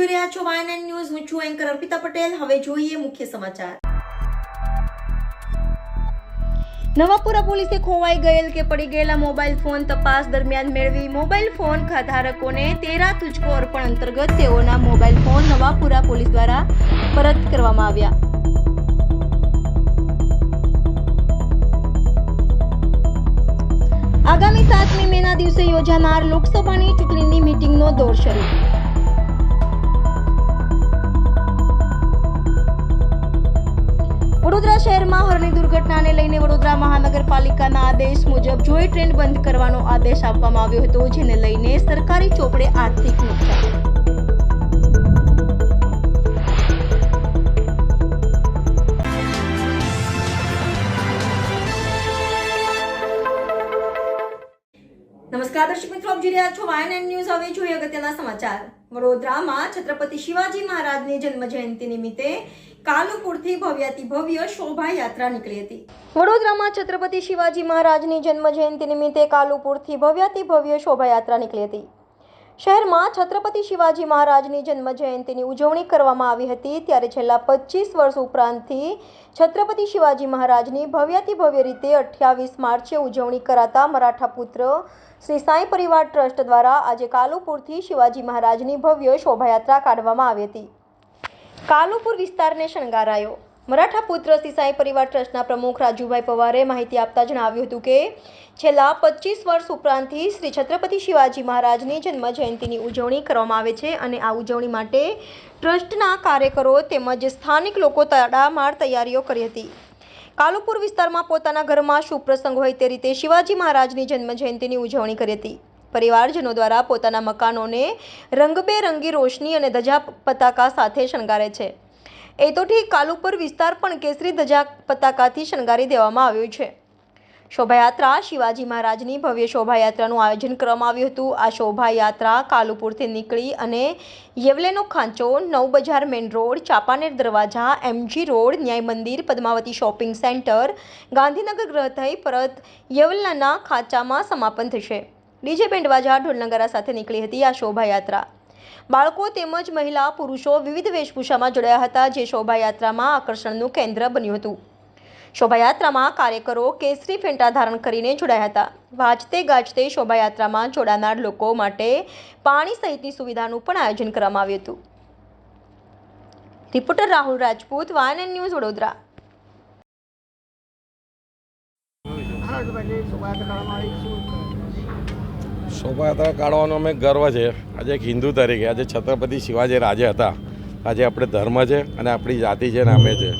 જોઈ રહ્યા છો YNN ન્યૂઝ. હું છું એન્કર અર્પિતા પટેલ. હવે જોઈએ મુખ્ય સમાચાર. નવાપુરા પોલીસે ખોવાઈ ગયેલ કે પડી ગયેલા મોબાઈલ ફોન તપાસ દરમિયાન મેળવી મોબાઈલ ફોન ધારકોને 13 તુજકો અર્પણ અંતર્ગત તેઓના મોબાઈલ ફોન નવાપુરા પોલીસ દ્વારા પરત કરવામાં આવ્યા. આગામી 7મી મેના દિવસે યોજાનાર લોકસભાની ચૂંટણીની મીટિંગનો દોર શરૂ. વડોદરા શહેરમાં હરની દુર્ઘટનાને લઈને વડોદરા મહાનગરપાલિકાના આદેશ મુજબ જોઈ ટ્રેન બંધ કરવાનો આદેશ આપવામાં આવ્યો હતો, જેને લઈને સરકારી ચોપડે આર્થિક નુકસાન. નમસ્કાર દર્શક મિત્રો, આપ જોઈ રહ્યા છો YNN ન્યૂઝ. હવે જોઈએ અગત્યના સમાચાર. વડોદરામાં છત્રપતિ શિવાજી મહારાજની જન્મ જયંતિ નિમિત્તે કાલુપુરથી ભવ્યાતિ ભવ્ય શોભાયાત્રા નીકળી હતી. વડોદરામાં છત્રપતિ શિવાજી મહારાજની જન્મ જયંતિ નિમિત્તે કાલુપુરથી ભવ્યાતિ ભવ્ય શોભાયાત્રા નીકળી હતી. શહેરમાં છત્રપતિ શિવાજી મહારાજની જન્મ જયંતિની ઉજવણી કરવામાં આવી હતી. ત્યારે છેલ્લા 25 વર્ષ ઉપરાંતથી છત્રપતિ શિવાજી મહારાજની ભવ્યાતિ ભવ્ય રીતે 28 માર્ચે ઉજવણી કરાતા મરાઠા પુત્ર શ્રી સાંઈ પરિવાર ટ્રસ્ટ દ્વારા આજે કાલુપુરથી શિવાજી મહારાજની ભવ્ય શોભાયાત્રા કાઢવામાં આવી હતી. કાલુપુર વિસ્તારને શણગારાયો. મરાઠા પુત્ર શ્રી સાંઈ પરિવાર ટ્રસ્ટના પ્રમુખ રાજુભાઈ પવારે માહિતી આપતા જણાવ્યું હતું કે છેલ્લા 25 વર્ષ ઉપરાંતથી શ્રી છત્રપતિ શિવાજી મહારાજની જન્મ જયંતિની ઉજવણી કરવામાં આવે છે અને આ ઉજવણી માટે ટ્રસ્ટના કાર્યકરો તેમજ સ્થાનિક લોકો તડામાર તૈયારીઓ કરી હતી. કાલુપુર વિસ્તારમાં પોતાના ઘરમાં શુભ પ્રસંગ હોય તે રીતે શિવાજી મહારાજની જન્મ જયંતિની ઉજવણી કરી હતી. પરિવારજનો દ્વારા પોતાના મકાનોને રંગબેરંગી રોશની અને ધજા પતાકા સાથે શણગારે છે. એ તો ઠીક, કાલુપુર વિસ્તાર પણ કેસરી ધજા પતાકાથી શણગારી દેવામાં આવ્યો છે. શોભાયાત્રા શિવાજી મહારાજની ભવ્ય શોભાયાત્રાનું આયોજન કરવામાં આવ્યું હતું. આ શોભાયાત્રા કાલુપુરથી નીકળી અને યેવલેનો ખાંચો, નવ બજાર મેઇન રોડ, ચાપાનેર દરવાજા, MG રોડ, ન્યાય મંદિર, પદ્માવતી શોપિંગ સેન્ટર, ગાંધીનગર ગ્રહ થઈ પરત યેવલના ખાંચામાં સમાપન થશે. ડીજે બેન્ડવાજા ઢોલનગારા સાથે નીકળી હતી આ શોભાયાત્રા. બાળકો તેમજ મહિલા પુરુષો વિવિધ વેશભૂષામાં જોડાયા હતા, જે શોભાયાત્રામાં આકર્ષણનું કેન્દ્ર બન્યું હતું. શોભાયાત્રામાં કાર્યકરો કેસરી ફેંટા ધારણ કરીને જોડાયા હતા. વાજતે ગાજતે શોભાયાત્રામાં જોડાનાર લોકો માટે પાણી સહિતની સુવિધાનું પણ આયોજન કરવામાં આવ્યું હતું. Reporter Rahul Rajput, YNN news, Vadodara. શોભાયાત્રા કાઢવાનો અમે ગર્વ છે. આજે એક હિન્દુ તરીકે આજે છત્રપતિ શિવાજી રાજે હતા. આજે આપણે ધર્મ છે અને આપણી જાતિ છે ને અમે છે.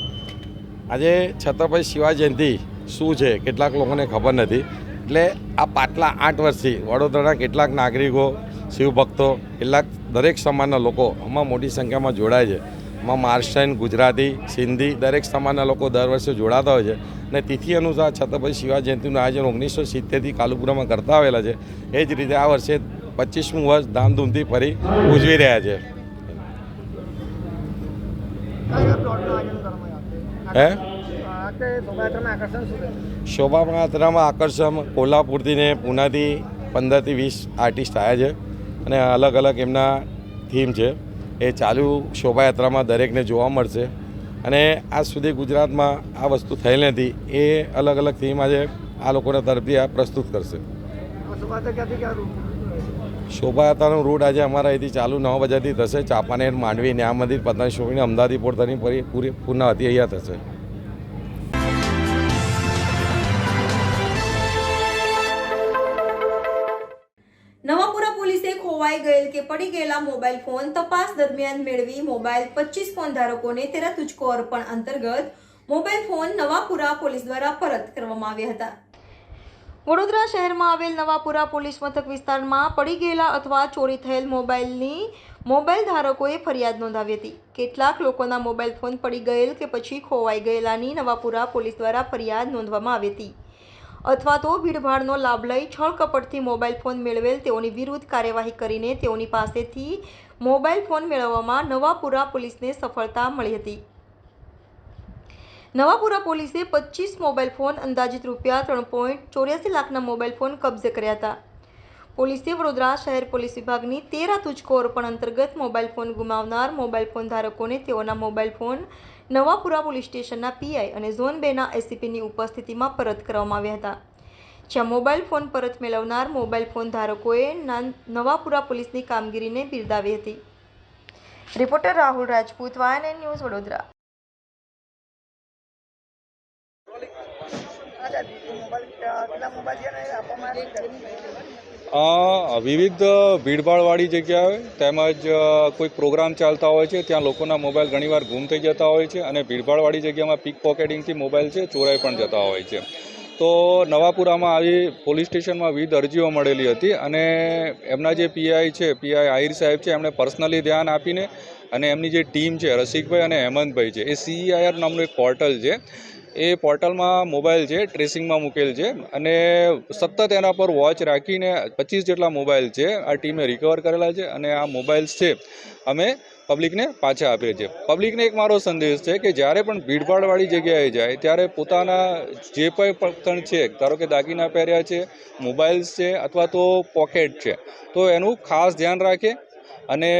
આજે છત્રપતિ શિવાજી જયંતિ શું છે કેટલાક લોકોને ખબર નથી. એટલે આ પાછલા 8 વર્ષથી વડોદરાના કેટલાક નાગરિકો, શિવભક્તો, કેટલાક દરેક સમાજના લોકો આમાં મોટી સંખ્યામાં જોડાય છે. આમાં મહારાષ્ટ્રીયન, ગુજરાતી, સિંધી દરેક સમાજના લોકો દર વર્ષે જોડાતા હોય છે અને તિથિ અનુસાર છત્રપતિ શિવાજી જયંતિનું આયોજન 1970થી કાલુપુરામાં કરતા આવેલા છે. એ જ રીતે આ વર્ષે 25મું વર્ષ ધામધૂમથી ફરી ઉજવી રહ્યા છે. શોભાયાત્રામાં આકર્ષણ કોલ્હાપુરથી ને પૂનાથી 15થી 20 આર્ટિસ્ટ આવ્યા છે અને અલગ અલગ એમના થીમ છે. એ ચાલુ શોભાયાત્રામાં દરેકને જોવા મળશે અને આજ સુધી ગુજરાતમાં આ વસ્તુ થયેલી નથી. એ અલગ અલગ થીમ આજે આ લોકોના તરફથી આ પ્રસ્તુત કરશે. શોભાયાત્રાનું રૂટ આજે અમારા અહીંથી ચાલુ 9 બજારથી થશે. ચાપાનેર, માંડવી, ન્યાય મંદિર, પદ્માવતી શોપિંગ, અમદાવાદ પોર્ટની પૂરી પૂર્ણાવતી અહીંયા થશે. નવાપુરા પોલીસે ખોવાઈ ગયેલ કે પડી ગયેલા મોબાઈલ ફોન તપાસ દરમિયાન મેળવી મોબાઈલ 25 ફોન ધારકોને 13 તુજકો અર્પણ અંતર્ગત મોબાઈલ ફોન નવાપુરા પોલીસ દ્વારા પરત કરવામાં આવ્યા હતા. વડોદરા શહેરમાં આવેલ નવાપુરા પોલીસ મથક વિસ્તારમાં પડી ગયેલા અથવા ચોરી થયેલ મોબાઈલ ધારકોએ ફરિયાદ નોંધાવી હતી. કેટલાક લોકોના મોબાઈલ ફોન પડી ગયેલ કે પછી ખોવાઈ ગયેલાની નવાપુરા પોલીસ દ્વારા ફરિયાદ નોંધવામાં આવી હતી અથવા તો ભીડભાડનો લાભ લઈ છળ કપટથી મોબાઈલ ફોન મેળવેલ તેઓની વિરુદ્ધ કાર્યવાહી કરીને તેઓની પાસેથી મોબાઈલ ફોન મેળવવામાં નવાપુરા પોલીસને સફળતા મળી હતી. નવાપુરા પોલીસે 25 મોબાઈલ ફોન અંદાજિત ₹3.84 લાખના મોબાઈલ ફોન કબ્જે કર્યા હતા. પોલીસે વડોદરા શહેર પોલીસ વિભાગની 13 તુજકો અર્પણ અંતર્ગત મોબાઈલ ફોન ગુમાવનાર મોબાઈલ ફોન ધારકોને તેઓના મોબાઈલ ફોન નવાપુરા પોલીસ સ્ટેશનના પીઆઈ અને ઝોન 2ના એસીપીની ઉપસ્થિતિમાં પરત કરવામાં આવ્યા હતા, જ્યાં મોબાઈલ ફોન પરત મેળવનાર મોબાઈલ ફોન ધારકોએ નવાપુરા પોલીસની કામગીરીને બિરદાવી હતી. Reporter Rahul Rajput, YNN news, Vadodara. વિવિધ ભીડભાડવાળી જગ્યાએ તેમજ કોઈ પ્રોગ્રામ ચાલતા હોય છે ત્યાં લોકોના મોબાઈલ ઘણીવાર ગુમ થઈ જતા હોય છે અને ભીડભાડવાળી જગ્યામાં પિક પોકેટિંગથી મોબાઈલ છે ચોરાઈ પણ જતા હોય છે. તો નવાપુરામાં આવી પોલીસ સ્ટેશનમાં વિવિધ અરજીઓ મળેલી હતી અને એમના જે પીઆઈ છે, પીઆઈ આહિર સાહેબ છે, એમણે પર્સનલી ધ્યાન આપીને અને એમની જે ટીમ છે રસિકભાઈ અને હેમંતભાઈ છે, એ CEIR નામનું એક પોર્ટલ છે, એ પોર્ટલમાં મોબાઈલ છે ટ્રેસિંગમાં મૂકેલ છે અને સતત એના પર વોચ રાખીને 25 જેટલા મોબાઈલ છે આ ટીમે રિકવર કરેલા છે અને આ મોબાઈલ્સ છે અમે પબ્લિકને પાછા આપીએ છીએ. પબ્લિકને એક મારો સંદેશ છે કે જ્યારે પણ ભીડભાડવાળી જગ્યાએ જાય ત્યારે પોતાના જે પણ છે, ધારો કે દાગીના પહેર્યા છે, મોબાઈલ્સ છે અથવા તો પોકેટ છે, તો એનું ખાસ ધ્યાન રાખે અને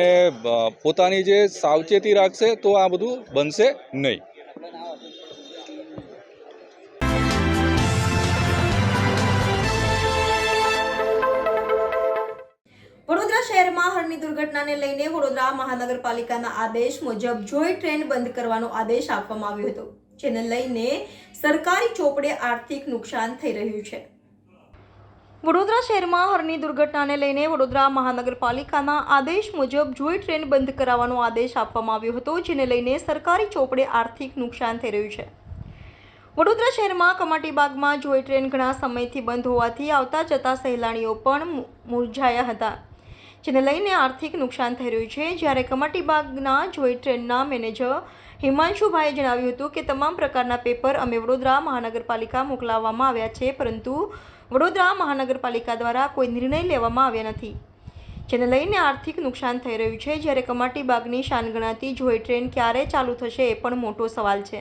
પોતાની જે સાવચેતી રાખશે તો આ બધું બનશે નહીં. વડોદરા શહેરમાં હળની દુર્ઘટનાને લઈને વડોદરા મહાનગરપાલિકાના આદેશ મુજબ જોઈ ટ્રેન બંધ કરવાનો આદેશ આપવામાં આવ્યો હતો, જેને લઈને સરકારી ચોપડે આર્થિક નુકસાન થઈ રહ્યું છે. વડોદરા શહેરમાં હળની દુર્ઘટનાને લઈને વડોદરા મહાનગરપાલિકાના આદેશ મુજબ જોઈ ટ્રેન બંધ કરાવવાનો આદેશ આપવામાં આવ્યો હતો, જેને લઈને સરકારી ચોપડે આર્થિક નુકસાન થઈ રહ્યું છે. વડોદરા શહેરમાં કમાટીબાગમાં જોઈ ટ્રેન ઘણા સમયથી બંધ હોવાથી આવતા જતા સહેલાણીઓ પણ મૂંઝાયા હતા, જેને લઈને આર્થિક નુકસાન થઈ રહ્યું છે. જ્યારે કમાટીબાગના જોઈ ટ્રેનના મેનેજર હિમાંશુભાઈએ જણાવ્યું હતું કે તમામ પ્રકારના પેપર અમે વડોદરા મહાનગરપાલિકા મોકલાવવામાં આવ્યા છે, પરંતુ વડોદરા મહાનગરપાલિકા દ્વારા કોઈ નિર્ણય લેવામાં આવ્યા નથી, જેને લઈને આર્થિક નુકસાન થઈ રહ્યું છે. જ્યારે કમાટીબાગની શાન ગણાતી જોઈ ટ્રેન ક્યારે ચાલુ થશે એ પણ મોટો સવાલ છે.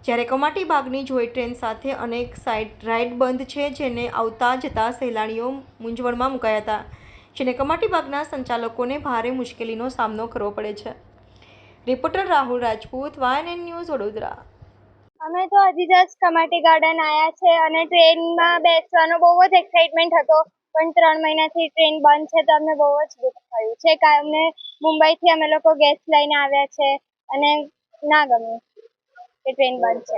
જ્યારે કમાટીબાગની જોઈ ટ્રેન સાથે અનેક સાઇડ રાઇડ બંધ છે, જેને આવતા જતા સહેલાણીઓ મૂંઝવણમાં મુકાયા હતા, જેને કમાટીબાગના સંચાલકોને ભારે મુશ્કેલીનો સામનો કરવો પડે છે. Reporter Rahul Rajput, YNN news, Vadodara. અમે તો હજી જસ્ટ કમાટી ગાર્ડન આવ્યા છે અને ટ્રેનમાં બેસવાનો બહુ જ એક્સાઇટમેન્ટ હતો, પણ 3 મહિનાથી ટ્રેન બંધ છે તો અમને બહુ જ દુઃખ થયું છે. કારણ અમને મુંબઈથી અમે લોકો ગેસ્ટ લઈને આવ્યા છે અને ના ગમ્યું કે ટ્રેન બંધ છે.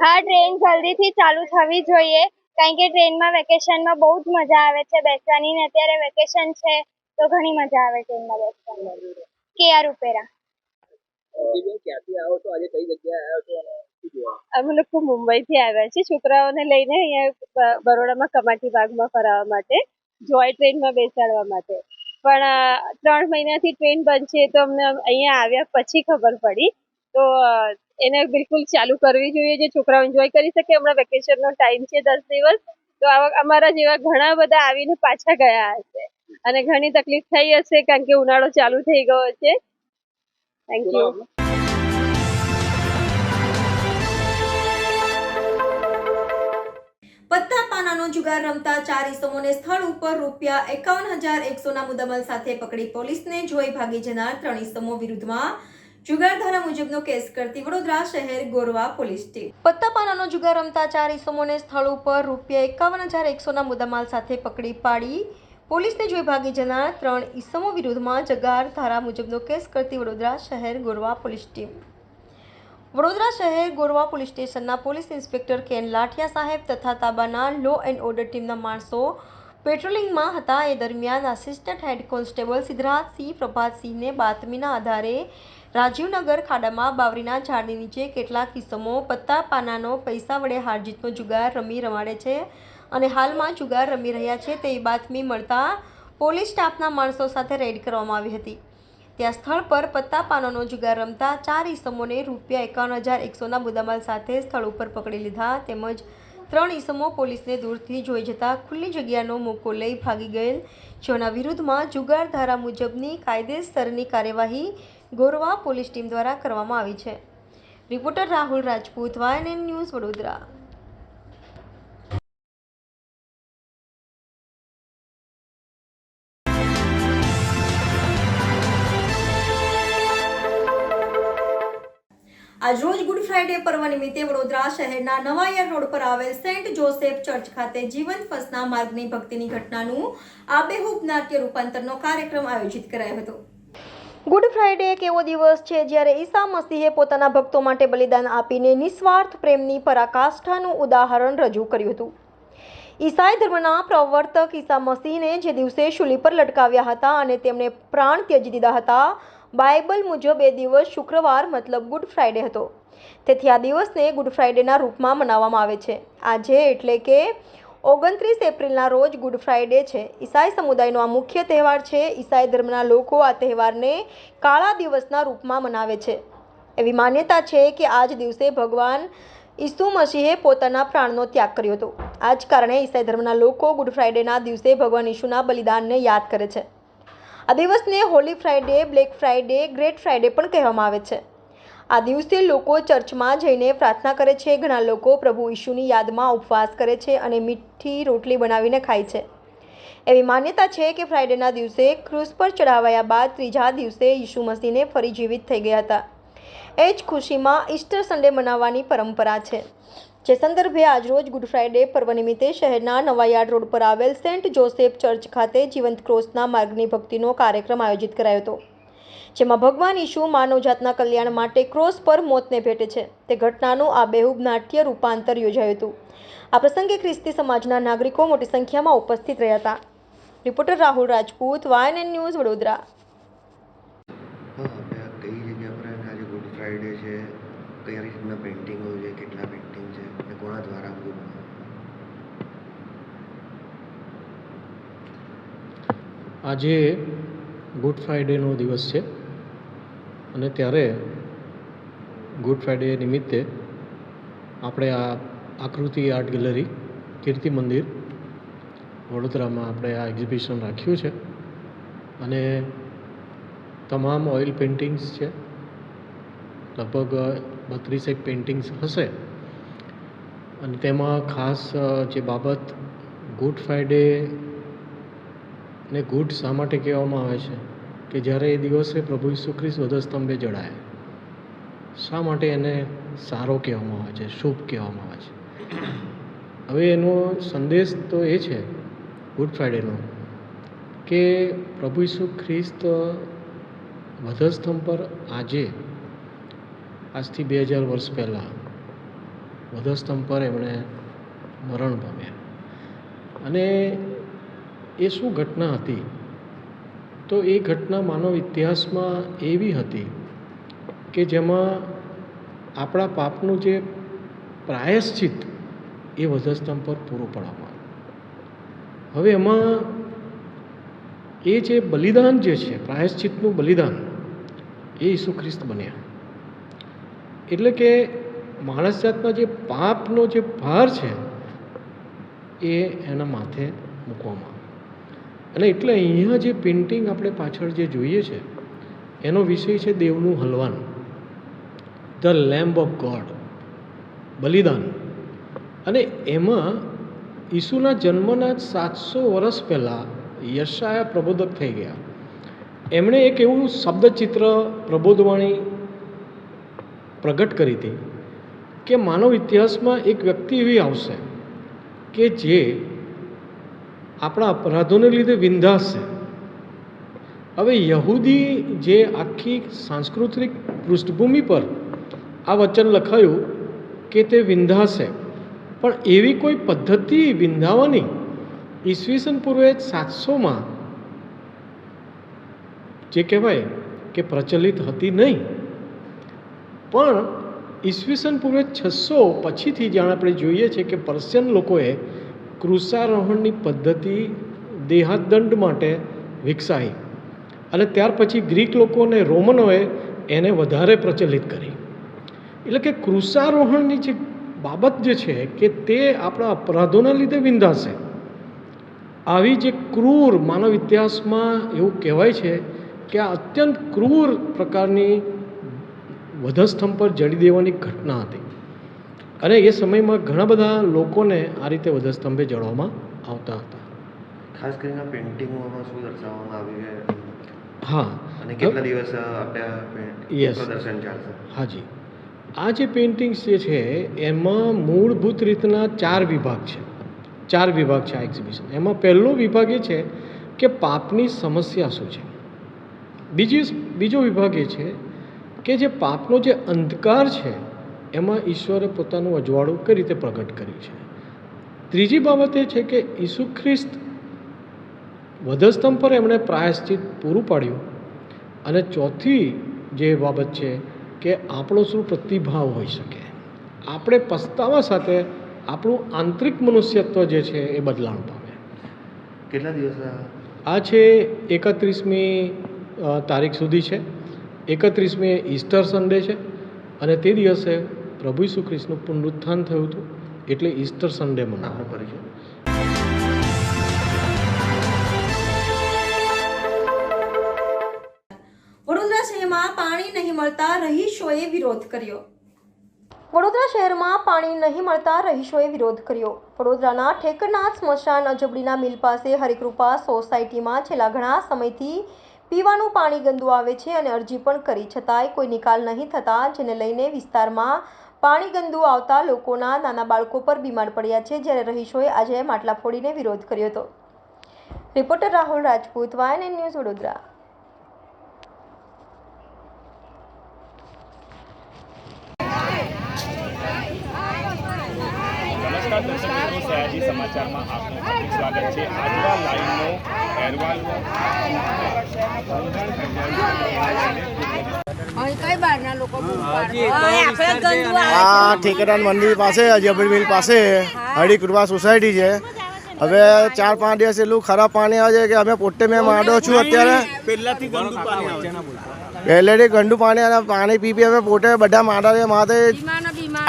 હા, ટ્રેન જલ્દીથી ચાલુ થવી જોઈએ, કારણ કે ટ્રેનમાં વેકેશનમાં બહુ જ મજા આવે છે બેસવાની, ને અત્યારે વેકેશન છે તો ઘણી મજા આવે ટ્રેનમાં બેસવાની. KR ઉપેરા. ક્યાંથી આવો છો? આજે કઈ જગ્યાએ આવ્યા છો અને શું જોવા? અમે લોકો મુંબઈથી આવ્યા છીએ છોકરાઓને લઈને અહીંયા બરોડામાં કમાટીબાગમાં ફરાવવા માટે, જોય ટ્રેનમાં બેસાડવા માટે. પણ 3 મહિનાથી ટ્રેન બંધ છે તો અમને અહીંયા આવ્યા પછી ખબર પડી, તો એને બિલકુલ ચાલુ કરવી જોઈએ, જે છોકરાઓ એન્જોય કરી શકે. હમણાં વેકેશનનો ટાઈમ છે 10 દિવસ, તો અમારા જેવા ઘણા બધા આવીને પાછા ગયા હશે અને ઘણી તકલીફ થઈ હશે કારણ કે ઉનાળો ચાલુ થઈ ગયો છે. Thank you. પત્તા પાનાનો જુગાર રમતા 4 ઈસમોને સ્થળ ઉપર ₹51,100ના મુદ્દામાલ સાથે પકડી પોલીસને જોઈ ભાગી જનાર 3 ઈસમો વિરુદ્ધમાં જુગાર ધારા મુજબનો કેસ કરતી વડોદરા શહેર ગોરવા પોલીસ ટીમ. પત્તા પાનાનો જુગાર રમતા 4 ઈસમોને સ્થળ ઉપર ₹51,100ના મુદ્દામાલ સાથે પકડી પાડી પોલીસને જોઈ ભાગી જનાર 3 ઈસમો વિરુદ્ધમાં જુગાર ધારા મુજબનો કેસ કરતી વડોદરા શહેર ગોરવા પોલીસ ટીમ. વડોદરા શહેર ગોરવા પોલીસ સ્ટેશનના પોલીસ ઇન્સ્પેક્ટર કેન લાઠિયા સાહેબ તથા તાબાના લો એન્ડ ઓર્ડર ટીમના માણસો પેટ્રોલિંગમાં હતા. એ દરમિયાન આસિસ્ટન્ટ હેડ કોન્સ્ટેબલ સિદ્ધરાજસિંહ પ્રભાતસિંહને બાતમીના આધારે રાજીવનગર ખાડામાં બાવરીના ઝાડની નીચે કેટલાક ઈસમો પત્તા પાનાનો પૈસા વડે હારજીતનો જુગાર રમાડે છે અને હાલમાં જુગાર રમી રહ્યા છે તેવી બાતમી મળતા પોલીસ સ્ટાફના માણસો સાથે રેડ કરવામાં આવી હતી. ત્યાં સ્થળ પર પત્તા પાનાનો જુગાર રમતા 4 ઈસમોને ₹51,100ના મુદ્દામાલ સાથે સ્થળ ઉપર પકડી લીધા, તેમજ 3 ઈસમો પોલીસને દૂરથી જોઈ જતા ખુલ્લી જગ્યાનો મોકો લઈ ભાગી ગયેલ, જેઓના વિરુદ્ધમાં જુગાર ધારા મુજબની કાયદેસરની કાર્યવાહી ગોરવા પોલીસ ટીમ દ્વારા કરવામાં આવી છે. Reporter Rahul Rajput, YNN news, Vadodara. આજરોજ ગુડ ફ્રાઇડે પર્વ નિમિત્તે વડોદરા શહેરના નવાયાર રોડ પર આવેલ સેન્ટ જોસેફ ચર્ચ ખાતે જીવંત ફસના માર્ગની ભક્તિની ઘટનાનું આબેહૂબ નાટ્ય રૂપાંતરનો કાર્યક્રમ આયોજિત કરાયો હતો. ગુડ ફ્રાઇડે એક એવો દિવસ છે જ્યારે ઈસા મસીહે પોતાના ભક્તો માટે બલિદાન આપીને નિસ્વાર્થ પ્રેમની પરાકાષ્ઠાનું ઉદાહરણ રજૂ કર્યું હતું. ઈસાઈ ધર્મના પ્રવર્તક ઈસા મસીહને જે દિવસે શૂલી પર લટકાવ્યા હતા અને તેમણે પ્રાણ ત્યજી દીધા હતા, બાઇબલ મુજબ એ દિવસ શુક્રવાર મતલબ ગુડ ફ્રાઇડે હતો. તેથી આ દિવસને ગુડ ફ્રાઇડેના રૂપમાં મનાવવામાં આવે છે. આજે એટલે કે 29 એપ્રિલના રોજ ગુડ ફ્રાઇડે છે. ઈસાઈ સમુદાયનો આ મુખ્ય તહેવાર છે. ઈસાઈ ધર્મના લોકો આ તહેવારને કાળા દિવસના રૂપમાં મનાવે છે. એવી માન્યતા છે કે આ જ દિવસે ભગવાન ઈસુ મસીહે પોતાના પ્રાણનો ત્યાગ કર્યો હતો. આ જ કારણે ઈસાઈ ધર્મના લોકો ગુડ ફ્રાઇડેના દિવસે ભગવાન ઈસુના બલિદાનને યાદ કરે છે. આ દિવસને Holi Friday, black Friday, great Friday પણ કહેવામાં આવે છે. આ દિવસે લોકો ચર્ચમાં જઈને પ્રાર્થના કરે છે. ઘણા લોકો પ્રભુ ઈસુની યાદમાં ઉપવાસ કરે છે અને મીઠી રોટલી બનાવીને ખાય છે. એવી માન્યતા છે કે ફ્રાઇડેના દિવસે ક્રૂસ પર ચઢાવાયા બાદ ત્રીજા દિવસે ઈસુ મસીહને ફરી જીવિત થઈ ગયા હતા. એ જ ખુશીમાં ઈસ્ટર સન્ડે મનાવવાની પરંપરા છે. જે સંદર્ભે આજરોજ ગુડ ફ્રાઇડે પર્વ નિમિત્તે શહેરના નવાયાર્ડ રોડ પર આવેલ સેન્ટ જોસેફ ચર્ચ ખાતે જીવંત ક્રોસના માર્ગની ભક્તિનો કાર્યક્રમ આયોજિત કરાયો હતો. જેમાં ભગવાન ઈસુ માનવજાતના કલ્યાણ માટે ક્રોસ પર મોતને ભેટે છે તે ઘટનાનું આબેહૂબ નાટ્ય રૂપાંતર યોજાયું હતું. આ પ્રસંગે ખ્રિસ્તી સમાજના નાગરિકો મોટી સંખ્યામાં ઉપસ્થિત રહ્યા હતા. Reporter Rahul Rajput, YNN news, Vadodara. કઈ જગ્યા પર આજે ગુડ ફ્રાઇડે છે, કઈ રીતના પેઇન્ટિંગો છે, કેટલા પેઇન્ટિંગ છે અને કોના દ્વારા ગુડ? આજે ગુડ ફ્રાઇડેનો દિવસ છે અને ત્યારે ગુડ ફ્રાઇડે નિમિત્તે આપણે આ આકૃતિ આર્ટ ગેલેરી કીર્તિ મંદિર વડોદરામાં આપણે આ એક્ઝિબિશન રાખ્યું છે અને તમામ ઓઇલ પેઇન્ટિંગ્સ છે. લગભગ 32 પેઇન્ટિંગ્સ હશે અને તેમાં ખાસ જે બાબત ગુડ ફ્રાઇડે ને ગુડ શા માટે કહેવામાં આવે છે કે જ્યારે એ દિવસે પ્રભુ ઈસુ ખ્રિસ્ત વધસ્તંભે જડાયા. શા માટે એને સારો કહેવામાં આવે છે, શુભ કહેવામાં આવે છે? હવે એનો સંદેશ તો એ છે ગુડ ફ્રાઇડેનો કે પ્રભુ ઈસુ ખ્રિસ્ત વધસ્તંભ પર આજથી 2000 વર્ષ પહેલાં વધસ્તંભ પર એમણે મરણ પામ્યા. અને એ શું ઘટના હતી? તો એ ઘટના માનવ ઇતિહાસમાં એવી હતી કે જેમાં આપણા પાપનું જે પ્રાયશ્ચિત એ વધસ્તંભ પર પૂરું પાડવામાં આવ્યું. હવે એમાં એ જે બલિદાન જે છે, પ્રાયશ્ચિતનું બલિદાન, એ ઈસુ ખ્રિસ્ત બન્યા. એટલે કે માણસ જાતના જે પાપનો જે ભાર છે એ એના માથે મૂકવામાં આવે. અને એટલે અહીંયા જે પેઇન્ટિંગ આપણે પાછળ જે જોઈએ છે એનો વિષય છે દેવનું હલવાન, ધ લેમ્બ ઓફ ગોડ, બલિદાન. અને એમાં ઈસુના જન્મના 700 વર્ષ પહેલાં યશાયા પ્રબોધક થઈ ગયા. એમણે એક એવું શબ્દચિત્ર, પ્રબોધવાણી પ્રગટ કરી હતી કે માનવ ઇતિહાસમાં એક વ્યક્તિ એવી આવશે કે જે આપણા અપરાધોને લીધે વિંધાશે. હવે યહૂદી જે આખી સાંસ્કૃતિક પૃષ્ઠભૂમિ પર આ વચન લખાયું કે તે વિંધાશે, પણ એવી કોઈ પદ્ધતિ વિંધાવાની ઈસવીસન પૂર્વે 700માં જે કહેવાય કે પ્રચલિત હતી નહીં. પણ ઈસવીસન પૂર્વે 600 પછીથી જાણે આપણે જોઈએ છે કે પર્શિયન લોકોએ ક્રૂસારોહણની પદ્ધતિ દેહાદંડ માટે વિકસાવી અને ત્યાર પછી ગ્રીક લોકો અને રોમનોએ એને વધારે પ્રચલિત કરી. એટલે કે ક્રૂસારોહણની જે બાબત જે છે કે તે આપણા અપરાધોના લીધે વિંધાશે. આવી જે ક્રૂર માનવ ઇતિહાસમાં એવું કહેવાય છે કે આ અત્યંત ક્રૂર પ્રકારની વધસ્તંભ પર જડી દેવાની ઘટના હતી. અને એ સમયમાં ઘણા બધા લોકોને આ રીતે વધસ્તંભે જડવામાં આવતા હતા. ખાસ કરીને પેઇન્ટિંગોમાં શું દર્શાવવામાં આવ્યું છે? હા. અને કેટલા દિવસ આપણે પ્રદર્શન ચાલશે? હાજી. આ જે પેઇન્ટિંગ્સ જે છે એમાં મૂળભૂત રીતના 4 વિભાગ છે. 4 વિભાગ છે આ એક્ઝિબિશન. એમાં પહેલો વિભાગ એ છે કે પાપની સમસ્યા શું છે. બીજો વિભાગ એ છે કે જે પાપનો જે અંધકાર છે એમાં ઈશ્વરે પોતાનું અજવાળું કઈ રીતે પ્રગટ કર્યું છે. ત્રીજી બાબત એ છે કે ઈસુ ખ્રિસ્ત વધસ્તંભ પર એમણે પ્રાયશ્ચિત પૂરું પાડ્યું. અને ચોથી જે બાબત છે કે આપણો શું પ્રતિભાવ હોઈ શકે, આપણે પસ્તાવા સાથે આપણું આંતરિક મનુષ્યત્વ જે છે એ બદલાણ પામે. કેટલા દિવસ આ છે 31મી તારીખ સુધી છે. 31મી ઈસ્ટર સન્ડે છે અને તે દિવસે પ્રભુ ઈસુ ખ્રિસ્તનું પુનરુત્થાન થયું હતું એટલે ઈસ્ટર સન્ડે મનાવવાનો પરિચય. વડોદરા શહેરમાં પાણી નહીં મળતા રહીશોએ વિરોધ કર્યો. વડોદરા શહેરમાં પાણી નહીં મળતા રહીશોએ વિરોધ કર્યો. વડોદરાના ઠેકરનાથ સ્મશાન અજબડીના મિલ પાસે હરિકૃપા સોસાયટીમાં છેલ્લા ઘણા સમયથી પીવાનું પાણી ગંદુ આવે છે અને અરજી પણ કરી છતાંય કોઈ નિકાલ નહીં થતા, જેને લઈને વિસ્તારમાં પાણી ગંદુ આવતા લોકોના નાના બાળકો પર બીમાર પડ્યા છે. જ્યારે રહીશોએ આજે માટલા ફોડીને વિરોધ કર્યો હતો. Reporter Rahul Rajput, YNN news, Vadodara. નમસ્કાર દર્શક મિત્રો, સયાજી સમાચારમાં આપનું હાર્દિક સ્વાગત છે. આજવા લાઈનનો અહેવાલ આ ઠેકેદાર મંદિર પાસે અજબડી મિલ પાસે હરિકૃપા સોસાયટી છે. હવે 4-5 દિવસ એટલું ખરાબ પાણી આવે છે કે અમે પોતે મેં માંડો છું અત્યારે. પહેલેથી ગંદુ પાણી અને પાણી પી અમે પોતે બધા માંડા છે. માથે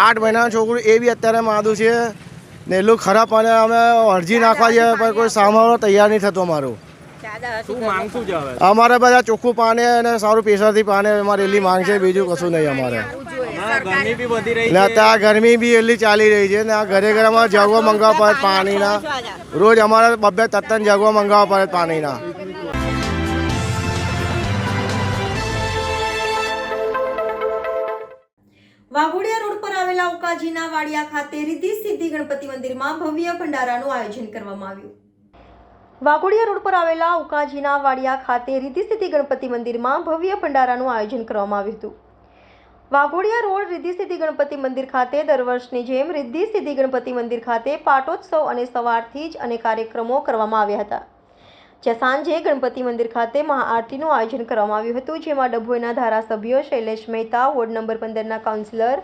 8 મહિનાનું છોકરું એ બી અત્યારે માદું છે ને એટલું ખરાબ પાણી અમે અરજી નાખવા જઈએ પણ કોઈ સાંભળવા તૈયાર નહીં થતું. અમારે બધા ચોખ્ખું પાણી અને સારું પ્રેશરથી પાણી અમારે એટલી માંગ છે, બીજું કશું નહીં અમારે. ને અત્યારે ગરમી બી એટલી ચાલી રહી છે ને આ ઘરે ઘરે અમારે જગવા મંગાવવા પડે પાણીના. રોજ અમારે 2-3 જગવા મંગાવવા પડે પાણીના. વાઘોડિયા રોડ પર આવેલા ઉકાજીના વાડિયા ખાતે રિદ્ધિ સિદ્ધિ ગણપતિ મંદિરમાં ભવ્ય ભંડારાનું આયોજન કરવામાં આવ્યું. વાઘોડિયા રોડ પર આવેલા ઉકાજીના વાડિયા ખાતે રિદ્ધિ સિદ્ધિ ગણપતિ મંદિરમાં ભવ્ય ભંડારાનું આયોજન કરવામાં આવ્યું હતું. વાઘોડિયા રોડ રિદ્ધિ સિદ્ધિ ગણપતિ મંદિર ખાતે દર વર્ષની જેમ રિદ્ધિ સિદ્ધિ ગણપતિ મંદિર ખાતે પાટોત્સવ અને સવારથી જ અનેક કાર્યક્રમો કરવામાં આવ્યા હતા. જ્યાં સાંજે ગણપતિ મંદિર ખાતે મહાઆરતીનું આયોજન કરવામાં આવ્યું હતું, જેમાં ડભોઈના ધારાસભ્ય શૈલેષ મહેતા, વોર્ડ નંબર 15ના કાઉન્સિલર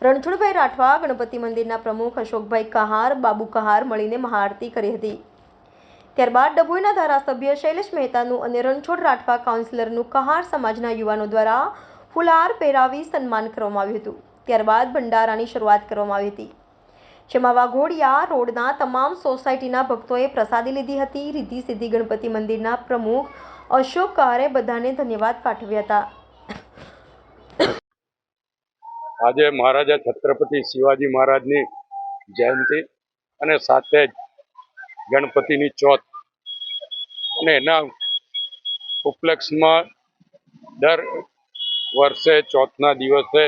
રણછોડભાઈ રાઠવા, ગણપતિ મંદિરના પ્રમુખ અશોકભાઈ કહાર, બાબુ કહાર મળીને મહાઆરતી કરી હતી. ત્યારબાદ ડભોઈના ધારાસભ્ય શૈલેષ મહેતાનું અને રણછોડ રાઠવા કાઉન્સિલરનું કહાર સમાજના યુવાનો દ્વારા ફુલાર પહેરાવી સન્માન કરવામાં આવ્યું હતું. ત્યારબાદ ભંડારાની શરૂઆત કરવામાં આવી હતી, જેમાં વાઘોડિયા રોડના તમામ સોસાયટીના ભક્તોએ પ્રસાદી લીધી હતી. રિદ્ધિ સિદ્ધિ ગણપતિ મંદિરના પ્રમુખ અશોક કહારે બધાને ધન્યવાદ પાઠવ્યા હતા. આજે મહારાજા છત્રપતિ શિવાજી મહારાજની જયંતિ અને સાથે જ ગણપતિની ચોથ અને એના ઉપલક્ષમાં દર વર્ષે ચોથના દિવસે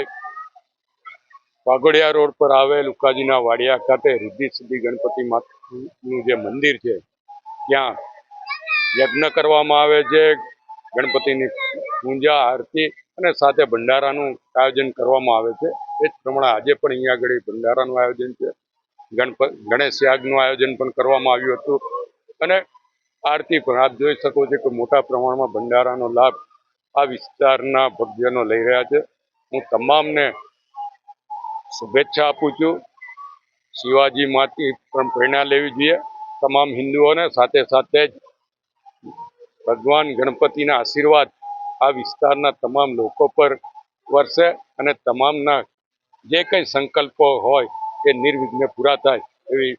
વાઘોડિયા રોડ પર આવેલ ઉકાજીના વાડિયા ખાતે રિદ્ધિ સિદ્ધિ ગણપતિ માતાનું જે મંદિર છે ત્યાં યજ્ઞ કરવામાં આવે છે. ગણપતિની પૂજા આરતી અને સાથે ભંડારાનું આયોજન કરવામાં આવે છે. એ જ પ્રમાણે આજે પણ અહીંયા આગળ ભંડારાનું આયોજન છે. ગણેશ યાગનું આયોજન પણ કરવામાં આવ્યું હતું અને આરતી પણ આપ જોઈ શકો છો કે મોટા પ્રમાણમાં ભંડારાનો લાભ આ વિસ્તારના ભક્તજનો લઈ રહ્યા છે. હું તમામને શુભેચ્છા આપું છું. શિવાજી માંથી પણ પ્રેરણા લેવી જોઈએ તમામ હિન્દુઓને. સાથે સાથે જ ભગવાન ગણપતિના આશીર્વાદ આ વિસ્તારના તમામ લોકો પર વરસે અને તમામના જે કંઈ સંકલ્પો હોય એ નિર્વિઘ્ને પૂરા થાય એવી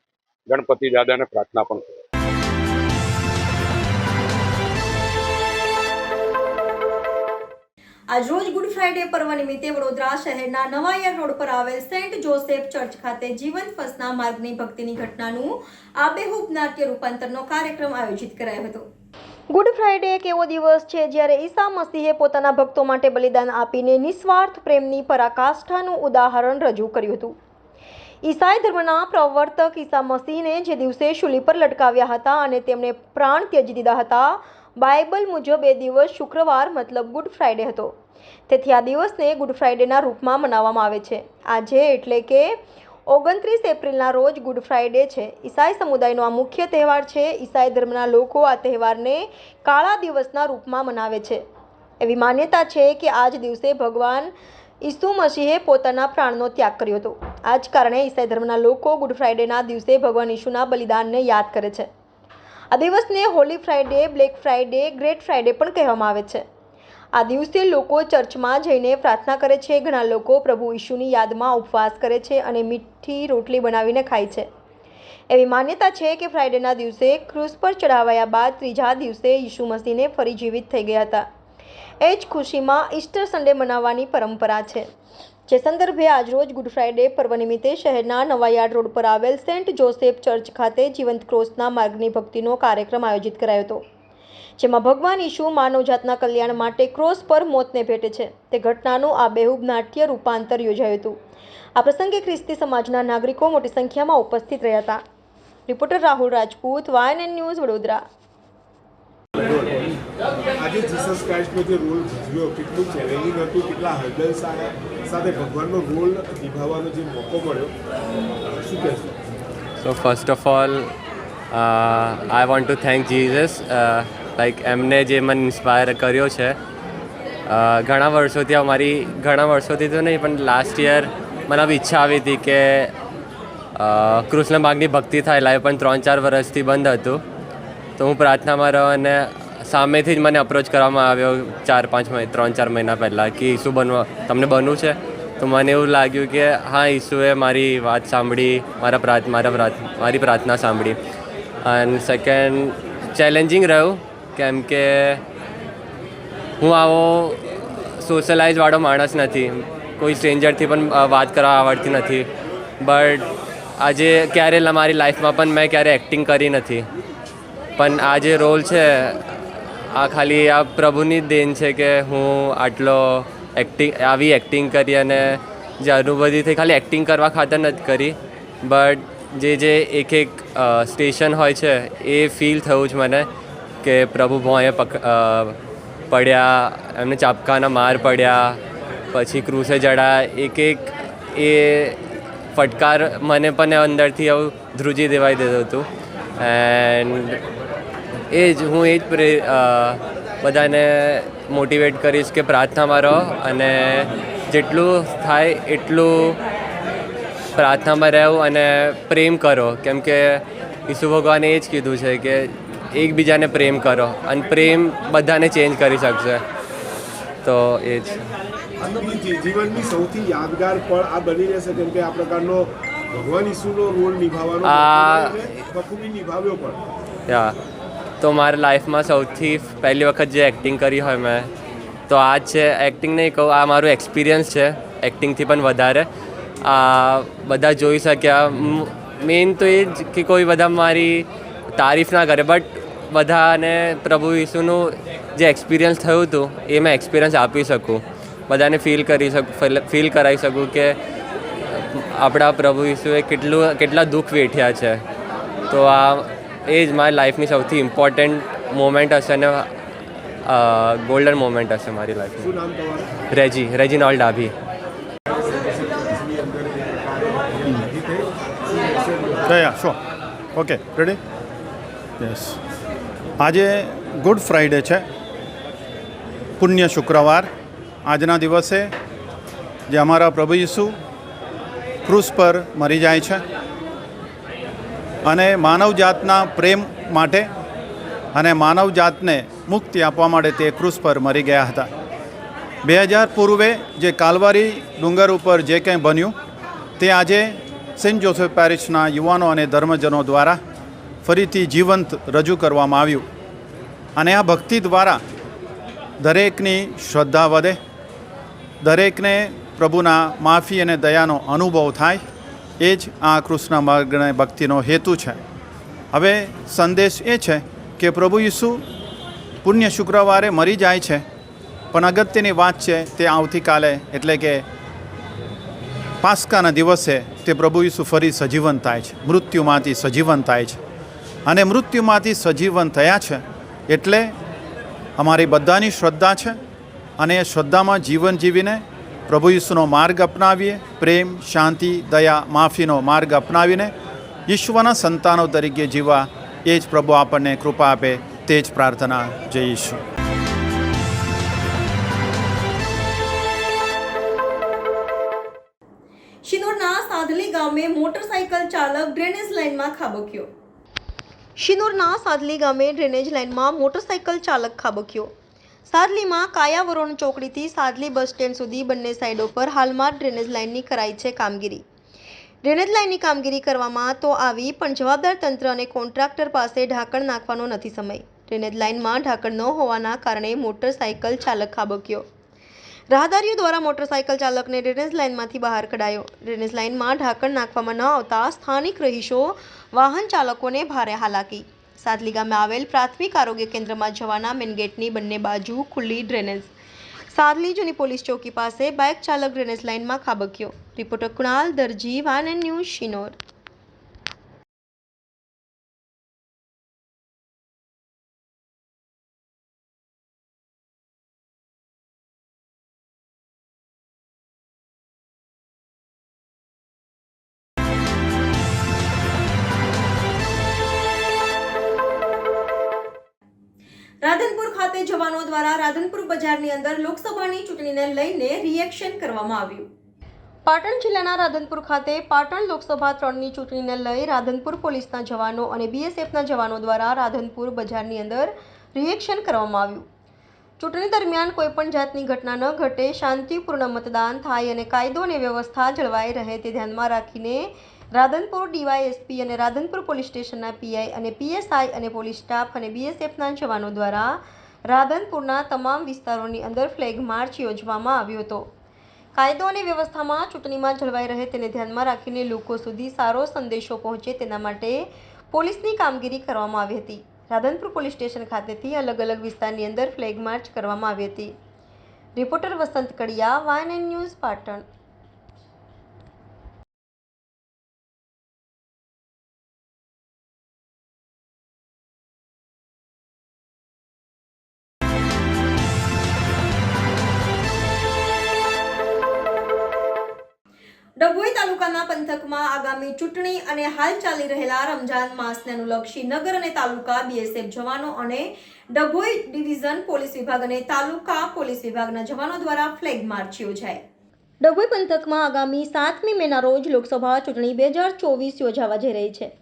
ગણપતિ દાદાને પ્રાર્થના પણ કરું. આજ રોજ ગુડ ફ્રાઈડે પર્વ નિમિત્તે વડોદરા શહેરના નવાયર રોડ પર આવેલ સેન્ટ જોસેફ ચર્ચ ખાતે જીવંત ફસના માર્ગની ભક્તિની ઘટનાનું આબેહૂબ નાટ્ય રૂપાંતરનો કાર્યક્રમ આયોજિત કરાયો હતો. ગુડ ફ્રાઇડે એક એવો દિવસ છે જ્યારે ઈસા મસીહે પોતાના ભક્તો માટે બલિદાન આપીને નિસ્વાર્થ પ્રેમની પરાકાષ્ઠાનું ઉદાહરણ રજૂ કર્યું હતું. ઈસાઈ ધર્મના પ્રવર્તક ઈસા મસીહને જે દિવસે શૂલી પર લટકાવ્યા હતા અને તેમણે પ્રાણ ત્યજી દીધા હતા, બાઇબલ મુજબ એ દિવસ શુક્રવાર મતલબ ગુડ ફ્રાઇડે હતો. તેથી આ દિવસને ગુડ ફ્રાઇડેના રૂપમાં મનાવવામાં આવે છે. આજે એટલે કે 29 એપ્રિલના રોજ ગુડ ફ્રાઇડે છે. ઈસાઈ સમુદાયનો આ મુખ્ય તહેવાર છે. ઈસાઈ ધર્મના લોકો આ તહેવારને કાળા દિવસના રૂપમાં મનાવે છે. એવી માન્યતા છે કે આ જ દિવસે ભગવાન ઈસુ મસીહે પોતાના પ્રાણનો ત્યાગ કર્યો હતો. આ જ કારણે ઈસાઈ ધર્મના લોકો ગુડ ફ્રાઇડેના દિવસે ભગવાન ઈસુના બલિદાનને યાદ કરે છે. આ દિવસને Holi Friday, black Friday, great Friday પણ કહેવામાં આવે છે. આ દિવસે લોકો ચર્ચમાં જઈને પ્રાર્થના કરે છે. ઘણા લોકો પ્રભુ ઈસુની યાદમાં ઉપવાસ કરે છે અને મીઠી રોટલી બનાવીને ખાય છે. એવી માન્યતા છે કે ફ્રાઇડેના દિવસે ક્રૂસ પર ચઢાવાયા બાદ ત્રીજા દિવસે ઈસુ મસીહને ફરી જીવિત થઈ ગયા હતા. એ જ ખુશીમાં ઈસ્ટર સન્ડે મનાવવાની પરંપરા છે. જે સંદર્ભે આજરોજ ગુડ ફ્રાઇડે પર્વ નિમિત્તે શહેરના નવાયાર્ડ રોડ પર આવેલ સેન્ટ જોસેફ ચર્ચ ખાતે જીવંત ક્રોસના માર્ગની ભક્તિનો કાર્યક્રમ આયોજિત કરાયો હતો, જેમાં ભગવાન ઈસુ માનવજાતના કલ્યાણ માટે ક્રોસ પર મોતને ભેટે છે તે ઘટનાનું આબેહૂબ નાટ્ય રૂપાંતર યોજાયું હતું. આ પ્રસંગે ખ્રિસ્તી સમાજના નાગરિકો મોટી સંખ્યામાં ઉપસ્થિત રહ્યા હતા. Reporter Rahul Rajput, YNN news, Vadodara. આજે જીસસ ક્રાઇસ્ટનો જે રોલ ભજવ્યો કેટલું ચેલેન્જિંગ હતું, કેટલા હર્ડલ્સ આવ્યા, સાથે ભગવાનનો રોલ નિભાવવાનો જે મોકો મળ્યો, શું કહેશો? So first of all I want to thank Jesus. Like એમને જે મને ઇન્સ્પાયર કર્યો છે ઘણા વર્ષોથી તો નહીં પણ લાસ્ટ યર મને ઈચ્છા આવી હતી કે કૃષ્ણ માર્ગની ભક્તિ થાય લાઈવ, પણ 3-4 વર્ષથી બંધ હતું. તો હું પ્રાર્થનામાં રહ્યો અને સામેથી જ મને અપ્રોચ કરવામાં આવ્યો 3-4 મહિના પહેલાં કે ઈસુ તમને બનવું છે. તો મને એવું લાગ્યું કે હા, ઈસુએ મારી વાત સાંભળી, મારી પ્રાર્થના સાંભળી. અને સેકન્ડ ચેલેન્જિંગ રહ્યું કેમ કે હું આવો સોશિયલાઇઝવાળો માણસ નથી, કોઈ સ્ટ્રેન્જરથી પણ વાત કરવા આવડતી નથી. બટ આજે ક્યારે મારી લાઈફમાં પણ મેં ક્યારે એક્ટિંગ કરી નથી, પણ આ જે રોલ છે આ ખાલી આ પ્રભુની જ દેન છે કે હું આવી એક્ટિંગ કરી અને જે અનુભૂતિ થઈ ખાલી એક્ટિંગ કરવા ખાતર નથી કરી, બટ જે એક સ્ટેશન હોય છે એ ફીલ થયું છે મને કે પ્રભુ ભોંએ પડ્યા, એમને ચાપકાના માર પડ્યા, પછી ક્રૂસે ચડ્યા. એક એ ફટકાર મને પણ અંદરથી આવું ધ્રુજી દેવાઈ દેતું હતું. એન્ડ હું એ જ બધાને મોટિવેટ કરીશ કે પ્રાર્થનામાં રહો અને જેટલું થાય એટલું પ્રાર્થનામાં રહેવું અને પ્રેમ કરો, કેમ કે ઈસુ ભગવાને એ જ કીધું છે કે એકબીજાને પ્રેમ કરો અને પ્રેમ બધાને ચેન્જ કરી શકશે. તો એ જ જીવનની સૌથી યાદગાર પળ આ બની રહેશે, કેમ કે આ પ્રકારનો ભગવાન ઈસુનો રોલ નિભાવવાનો બખૂબી નિભાવ્યો પણ. તો મારા લાઈફમાં સૌથી પહેલી વખત જે એક્ટિંગ કરી હોય મેં, તો આ જ છે. એક્ટિંગ નહીં કહું, આ મારું એક્સપિરિયન્સ છે એક્ટિંગથી પણ વધારે. આ બધા જોઈ શક્યા. મેઇન તો એ જ કે કોઈ બધા મારી તારીફ ના કરે, બટ બધાને પ્રભુ ઈસુનું જે એક્સપિરિયન્સ થયું હતું એ મેં એક્સપિરિયન્સ આપી શકું, બધાને ફીલ કરાવી શકું કે આપણા પ્રભુ ઈસુએ કેટલા દુઃખ વેઠ્યા છે. તો આ એ જ મારી લાઈફની સૌથી ઇમ્પોર્ટન્ટ મોમેન્ટ હશે અને ગોલ્ડન મોમેન્ટ હશે મારી લાઈફની. Reginald Dabhi. Show okay ready? Yes. આજે ગુડ ફ્રાઇડે છે, પુણ્ય શુક્રવાર. આજના દિવસે જે અમારા પ્રભુ ઈસુ ક્રૂસ પર મરી જાય છે અને માનવજાતના પ્રેમ માટે અને માનવજાતને મુક્તિ આપવા માટે તે ક્રૂસ પર મરી ગયા હતા. 2000 પૂર્વે જે કાલવારી ડુંગર ઉપર જે કંઈ બન્યું તે આજે સેન્ટ જોસેફ પેરિશના યુવાનો અને ધર્મજનો દ્વારા ફરીથી જીવંત રજૂ કરવામાં આવ્યું. અને આ ભક્તિ દ્વારા દરેકની શ્રદ્ધા વધે, દરેકને પ્રભુના માફી અને દયાનો અનુભવ થાય. એ જ આ કૃષ્ણ માર્ગની ભક્તિનો હેતુ છે. હવે સંદેશ એ છે કે પ્રભુ ઈસુ પુણ્ય શુક્રવારે મરી જાય છે, પણ અગત્યની વાત છે તે આવતીકાલે એટલે કે પાસ્કાના દિવસે તે પ્રભુ ઈસુ ફરી સજીવન થાય છે, મૃત્યુમાંથી સજીવન થાય છે. અને મૃત્યુમાંથી સજીવન થયા છે એટલે અમારી બધાની શ્રદ્ધા છે અને એ શ્રદ્ધામાં જીવન જીવીને પ્રભુ ઈસુનો માર્ગ અપનાવીએ, પ્રેમ, શાંતિ, દયા, માફીનો માર્ગ અપનાવીને ઈશ્વરના સંતાનો તરીકે જીવવા એ જ પ્રભુ આપણને કૃપા આપે, તે જ પ્રાર્થના. જય ઈશુ. શિનોરના સાધલી ગામે મોટરસાઇકલ ચાલક ડ્રેનેજ લાઇનમાં ખાબક્યો. શિનોરના સાધલી ગામે ડ્રેનેજ લાઇનમાં મોટરસાઇકલ ચાલક ખાબક્યો. સાદલીમાં કાયાવરોણ ચોકડીથી સાદલી બસ સ્ટેન્ડ સુધી બંને સાઇડો પર હાલમાં ડ્રેનેજ લાઇનની કરાઈ છે કામગીરી. ડ્રેનેજ લાઇનની કામગીરી કરવામાં તો આવી, પણ જવાબદાર તંત્ર અને કોન્ટ્રાક્ટર પાસે ઢાંકણ નાખવાનો નથી સમય. ડ્રેનેજ લાઇનમાં ઢાંકણ ન હોવાના કારણે મોટરસાઇકલ ચાલક ખાબક્યો. રાહદારીઓ દ્વારા મોટરસાઇકલ ચાલકને ડ્રેનેજ લાઇનમાંથી બહાર કઢાયો. ડ્રેનેજ લાઇનમાં ઢાંકણ નાખવામાં ન આવતા સ્થાનિક રહીશો, વાહન ચાલકોને ભારે હાલાકી. સાદલી ગામે આવેલ પ્રાથમિક આરોગ્ય કેન્દ્રમાં જવાના મેઇન ગેટની બંને બાજુ ખુલ્લી ડ્રેનેજ. સાદલી જૂની પોલીસ ચોકી પાસે બાઇક ચાલક ડ્રેનેજ લાઇનમાં ખાબક્યો. રિપોર્ટર કુણાલ દરજી, વાન એન્ડ ન્યૂઝ, શિનોર. રાધનપુર ખાતે જવાનો દ્વારા રાધનપુર બજારની અંદર લોકસભાની ચૂંટણીને લઈને રિએક્શન કરવામાં આવ્યું. પાટણ જિલ્લાના રાધનપુર ખાતે પાટણ લોકસભા 3ની ચૂંટણીને લઈ રાધનપુર પોલીસના જવાનો અને બીએસએફના જવાનો દ્વારા રાધનપુર બજારની અંદર રિએક્શન કરવામાં આવ્યું. ચૂંટણી દરમિયાન કોઈપણ જાતની ઘટના ન ઘટે, શાંતિપૂર્ણ મતદાન થાય અને કાયદો અને વ્યવસ્થા જળવાઈ રહે તે ધ્યાનમાં રાખીને રાધનપુર ડીવાયએસપી અને રાધનપુર પોલીસ સ્ટેશનના પીઆઈ અને પીએસઆઈ અને પોલીસ સ્ટાફ અને બીએસએફના જવાનો દ્વારા રાધનપુરના તમામ વિસ્તારોની અંદર ફ્લેગ માર્ચ યોજવામાં આવ્યો હતો. કાયદો અને વ્યવસ્થામાં ચૂંટણીમાં જળવાઈ રહે તેને ધ્યાનમાં રાખીને લોકો સુધી સારો સંદેશો પહોંચે તેના માટે પોલીસની કામગીરી કરવામાં આવી હતી. રાધનપુર પોલીસ સ્ટેશન ખાતેથી અલગ અલગ વિસ્તારની અંદર ફ્લેગ માર્ચ કરવામાં આવી હતી. રિપોર્ટર વસંત કડિયા, van and news, Patan. Dabhoi તાલુકાના પંથકમાં આગામી ચૂંટણી અને હાલ ચાલી રહેલા રમજાન માસને અનુલક્ષી નગર અને તાલુકા બીએસએફ જવાનો અને ડભોઈ ડિવિઝન પોલીસ વિભાગ અને તાલુકા પોલીસ વિભાગના જવાનો દ્વારા ફ્લેગ માર્ચ યોજાઈ. ડભોઈ પંથકમાં આગામી 7મી મેના રોજ લોકસભા ચૂંટણી 2024 યોજાવા જઈ રહી છે.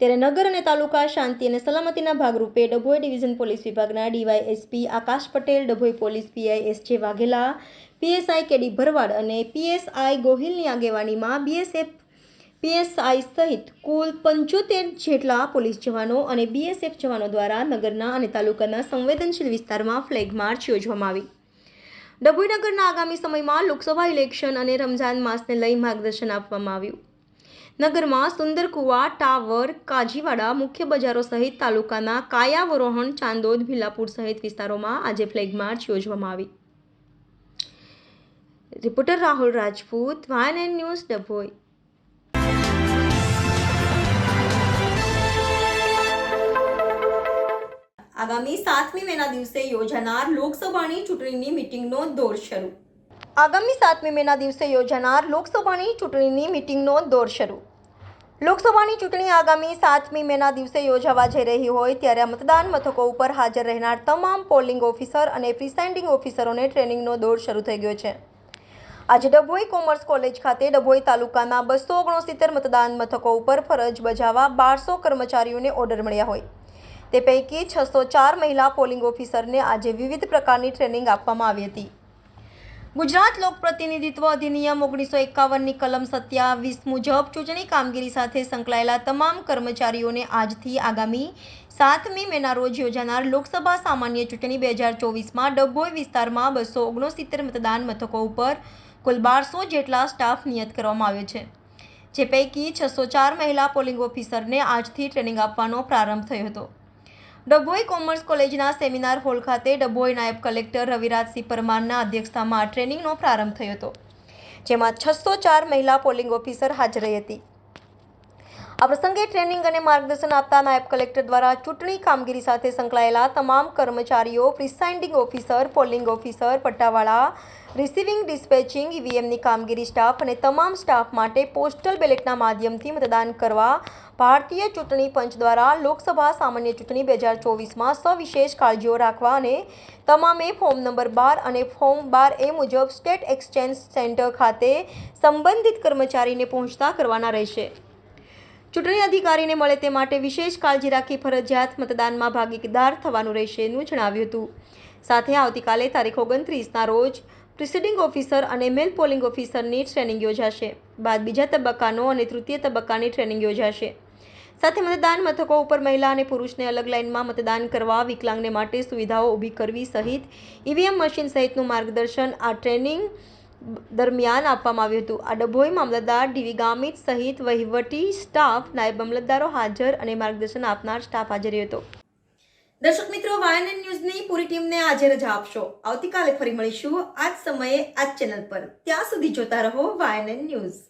ત્યારે નગર અને તાલુકા શાંતિ અને સલામતીના ભાગરૂપે ડભોઈ ડિવિઝન પોલીસ વિભાગના DYSP Akash Patel, Dabhoi police PI S J. Vaghela, PSI K D Bharwad અને પીએસઆઈ ગોહિલની આગેવાનીમાં બીએસએફ પીએસઆઈ સહિત કુલ 75 જેટલા પોલીસ જવાનો અને બીએસએફ જવાનો દ્વારા નગરના અને તાલુકાના સંવેદનશીલ વિસ્તારમાં ફ્લેગ માર્ચ યોજવામાં આવી. ડભોઈ નગરના આગામી સમયમાં લોકસભા ઇલેક્શન અને રમઝાન માસને લઈ માર્ગદર્શન આપવામાં આવ્યું. નગરમાં સુંદરકુવા, ટાવર, કાજીવાડા, મુખ્ય બજારો સહિત તાલુકાના કાયાવરોહણ, ચાંદોદ, ભીલાપુર સહિત વિસ્તારોમાં આજે ફ્લેગ માર્ચ યોજવામાં આવી. Reporter Rahul Rajput, van and news, Dabhoi. આગામી 7મી મેના દિવસે યોજાનાર લોકસભાની ચૂંટણીની મીટિંગનો દોર શરૂ. આગામી 7મી મેના દિવસે યોજાનાર લોકસભાની ચૂંટણીની મીટિંગનો દોર શરૂ. લોકસભાની ચૂંટણી આગામી 7મી મેના દિવસે યોજાવા જઈ રહી હોય ત્યારે મતદાન મથકો ઉપર હાજર રહેનાર તમામ પોલિંગ ઓફિસર અને પ્રિસાઇડિંગ ઓફિસરોને ટ્રેનિંગનો દોર શરૂ થઈ ગયો છે. આજે ડભોઈ કોમર્સ કોલેજ ખાતે ડભોઈ તાલુકાના 269 મતદાન મથકો ઉપર ફરજ બજાવવા 1200 કર્મચારીઓને ઓર્ડર મળ્યા હોય. તે પૈકી 604 મહિલા પોલિંગ ઓફિસરને આજે વિવિધ પ્રકારની ટ્રેનિંગ આપવામાં આવી હતી. ગુજરાત લોક પ્રતિનિધિત્વ અધિનિયમ 1951ની કલમ 27 મુજબ ચૂંટણી કામગીરી સાથે સંકળાયેલા તમામ કર્મચારીઓને આજથી આગામી 7મી મેના રોજ યોજાનાર લોકસભા સામાન્ય ચૂંટણી 2024માં ડભોઈ વિસ્તારમાં 269 મતદાન મથકો ઉપર કુલ 1200 જેટલા સ્ટાફ નિયત કરવામાં આવ્યો છે. જે પૈકી 604 મહિલા પોલિંગ ઓફિસરને આજથી ટ્રેનિંગ આપવાનો પ્રારંભ થયો હતો. ડભોઈ કોમર્સ કોલેજના સેમિનાર હોલ ખાતે ડભોઈ નાયબ કલેક્ટર રવિરાજસિંહ પરમારના અધ્યક્ષતામાં આ ટ્રેનિંગનો પ્રારંભ થયો હતો, જેમાં 604 મહિલા પોલિંગ ઓફિસર હાજર રહી હતી. આ પ્રસંગે ટ્રેનિંગ અને માર્ગદર્શન આપતા નાયબ કલેક્ટર દ્વારા ચૂંટણી કામગીરી સાથે સંકળાયેલા તમામ કર્મચારીઓ, પ્રિસાઇડિંગ ઓફિસર, પોલિંગ ઓફિસર, પટ્ટાવાળા, રિસીવિંગ, ડિસ્પેચિંગ, ઈવીએમની કામગીરી સ્ટાફ અને તમામ સ્ટાફ માટે પોસ્ટલ બેલેટના માધ્યમથી મતદાન કરવા ભારતીય ચૂંટણી પંચ દ્વારા લોકસભા સામાન્ય ચૂંટણી 2024માં સવિશેષ કાળજીઓ રાખવા અને તમામે ફોર્મ નંબર 12 અને ફોર્મ 12A મુજબ સ્ટેટ એક્સચેન્જ સેન્ટર ખાતે સંબંધિત કર્મચારીને પહોંચતા કરવાના રહેશે. ચૂંટણી અધિકારીને મળે તે માટે વિશેષ કાળજી રાખી ફરજિયાત મતદાનમાં ભાગીદાર થવાનું રહેશેનું જણાવ્યું હતું. સાથે આવતીકાલે તારીખ 29ના રોજ પ્રિસાઇડિંગ ઓફિસર અને મેલ પોલિંગ ઓફિસરની ટ્રેનિંગ યોજાશે. બાદ બીજા તબક્કાનો અને તૃતીય તબક્કાની ટ્રેનિંગ યોજાશે. સાથે મતદાન મથકો ઉપર મહિલા અને પુરુષને અલગ લાઇનમાં મતદાન કરવા, વિકલાંગને માટે સુવિધાઓ ઊભી કરવી સહિત ઈવીએમ મશીન સહિતનું માર્ગદર્શન આ ટ્રેનિંગ દરમિયાન આપવામાં આવ્યું હતું. આ ડભોઈ મામલતદાર ડીવી ગામિત સહિત વહીવટી સ્ટાફ, નાયબ મામલતદારો હાજર અને માર્ગદર્શન આપનાર સ્ટાફ હાજર રહ્યો હતો. દર્શક મિત્રો, વાયએનએન ન્યૂઝની પૂરી ટીમને આજે રજા આપશો. આવતીકાલે ફરી મળીશું આ જ સમયે આ જ ચેનલ પર. ત્યાં સુધી જોતા રહો વાયએનએન ન્યૂઝ.